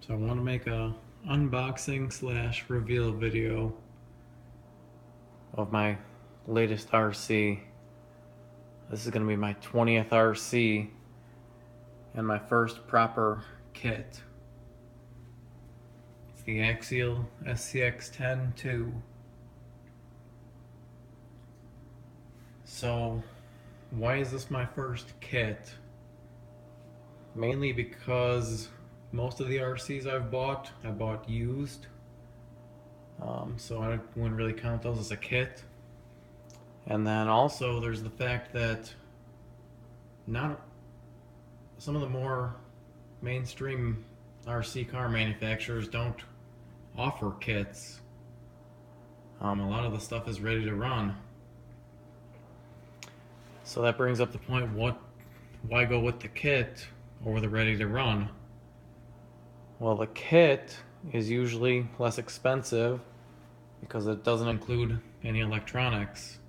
So I want to make a unboxing / reveal video of my latest RC. This is going to be my 20th RC and my first proper kit. It's the Axial SCX10 2. So why is this my first kit? Mainly because most of the RCs I bought used. So I wouldn't really count those as a kit. And then also there's the fact that not some of the more mainstream RC car manufacturers don't offer kits. A lot of the stuff is ready to run. So that brings up the point, why go with the kit over the ready to run? Well, the kit is usually less expensive because it doesn't include any electronics.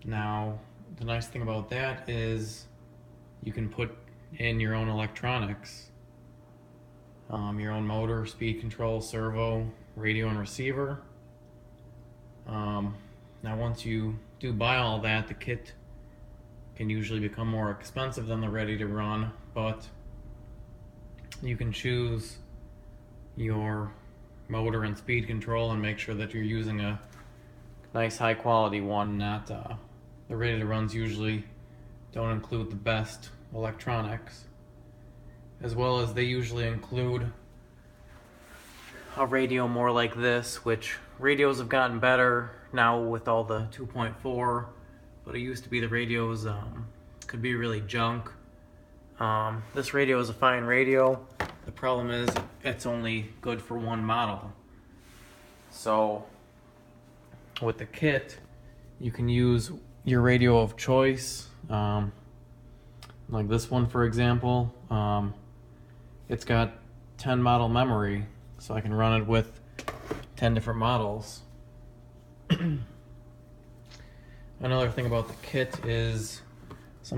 Now, the nice thing about that is you can put in your own electronics. Your own motor, speed control, servo, radio and receiver. Now once you do buy all that, the kit can usually become more expensive than the ready to run, but you can choose your motor and speed control and make sure that you're using a nice high quality one. Not the ready to runs usually don't include the best electronics, as well as they usually include a radio more like this, which radios have gotten better now with all the 2.4, but it used to be the radios could be really junk. This radio is a fine radio. The problem is it's only good for one model. So with the kit, you can use your radio of choice. Like this one, for example, it's got 10 model memory, so I can run it with 10 different models. Another thing about the kit is a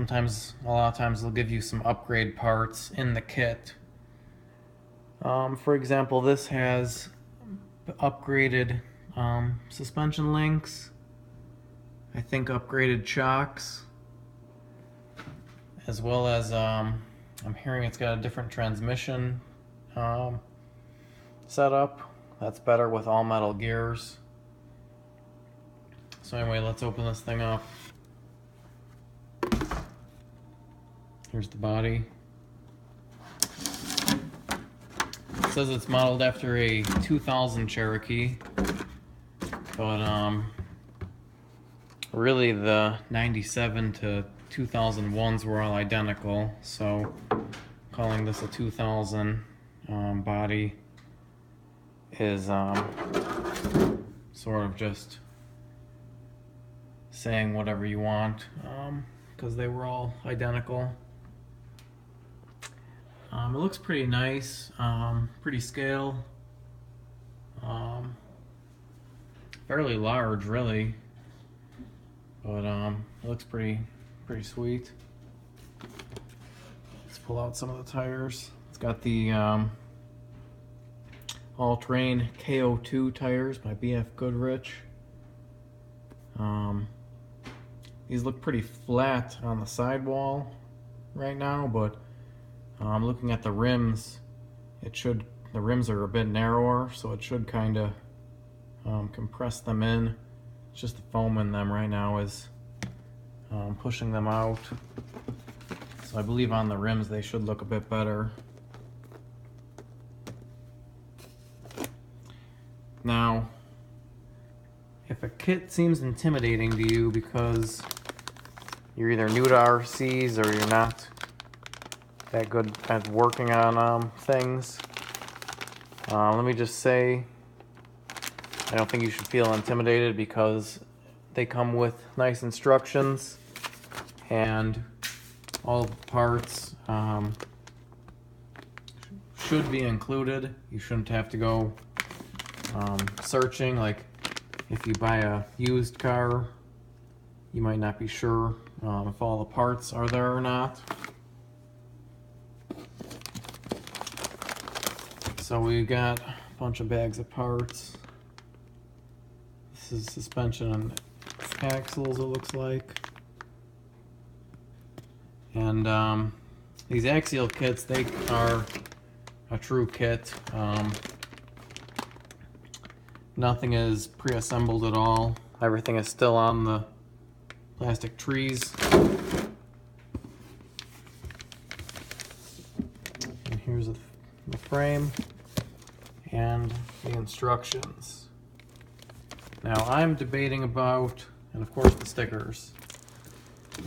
lot of times they'll give you some upgrade parts in the kit. For example, this has upgraded suspension links, I think upgraded shocks, as well as I'm hearing it's got a different transmission setup that's better with all metal gears. So anyway, let's open this thing up. Here's the body. It says it's modeled after a 2000 Cherokee, but really the 97 to 2001s were all identical, so calling this a 2000 body is sort of just saying whatever you want, because they were all identical. It looks pretty nice, pretty scale, fairly large really, but it looks pretty sweet. Let's pull out some of the tires. It's got the all-terrain KO2 tires by BF Goodrich. These look pretty flat on the sidewall right now, but looking at the rims, the rims are a bit narrower, so it should kind of compress them in. It's just the foam in them right now is pushing them out. So I believe on the rims they should look a bit better. Now, if a kit seems intimidating to you because you're either new to RCs or you're not that good at working on things, let me just say I don't think you should feel intimidated, because they come with nice instructions and all the parts should be included. You shouldn't have to go searching. Like if you buy a used car, you might not be sure if all the parts are there or not. So we got a bunch of bags of parts. This is suspension and axles, it looks like. And these Axial kits, they are a true kit. Nothing is pre-assembled at all. Everything is still on the plastic trees. And here's the frame and the instructions. Now I'm debating about, and of course the stickers.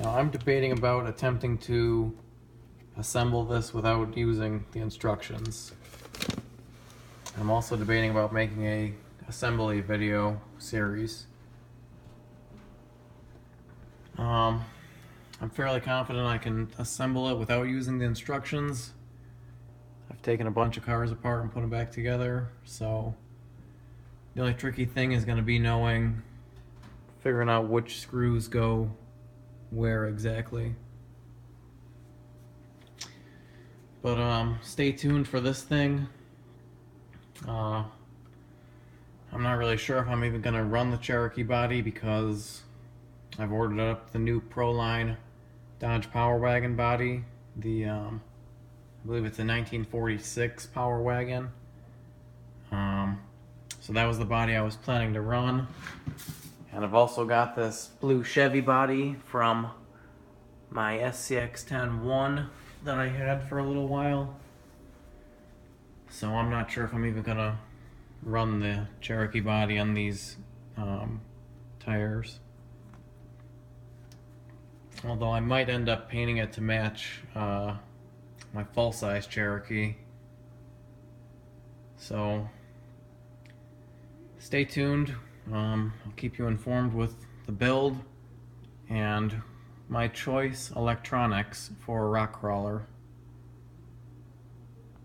Now I'm debating about attempting to assemble this without using the instructions. I'm also debating about making a assembly video series. I'm fairly confident I can assemble it without using the instructions. I've taken a bunch of cars apart and put them back together, so the only tricky thing is going to be figuring out which screws go where exactly. But stay tuned for this thing. I'm not really sure if I'm even going to run the Cherokee body because I've ordered up the new Proline Dodge Power Wagon body. I believe it's a 1946 Power Wagon. So that was the body I was planning to run. And I've also got this blue Chevy body from my SCX10 that I had for a little while. So I'm not sure if I'm even gonna run the Cherokee body on these tires. Although I might end up painting it to match my full-size Cherokee. So stay tuned. I'll keep you informed with the build and my choice electronics for a rock crawler.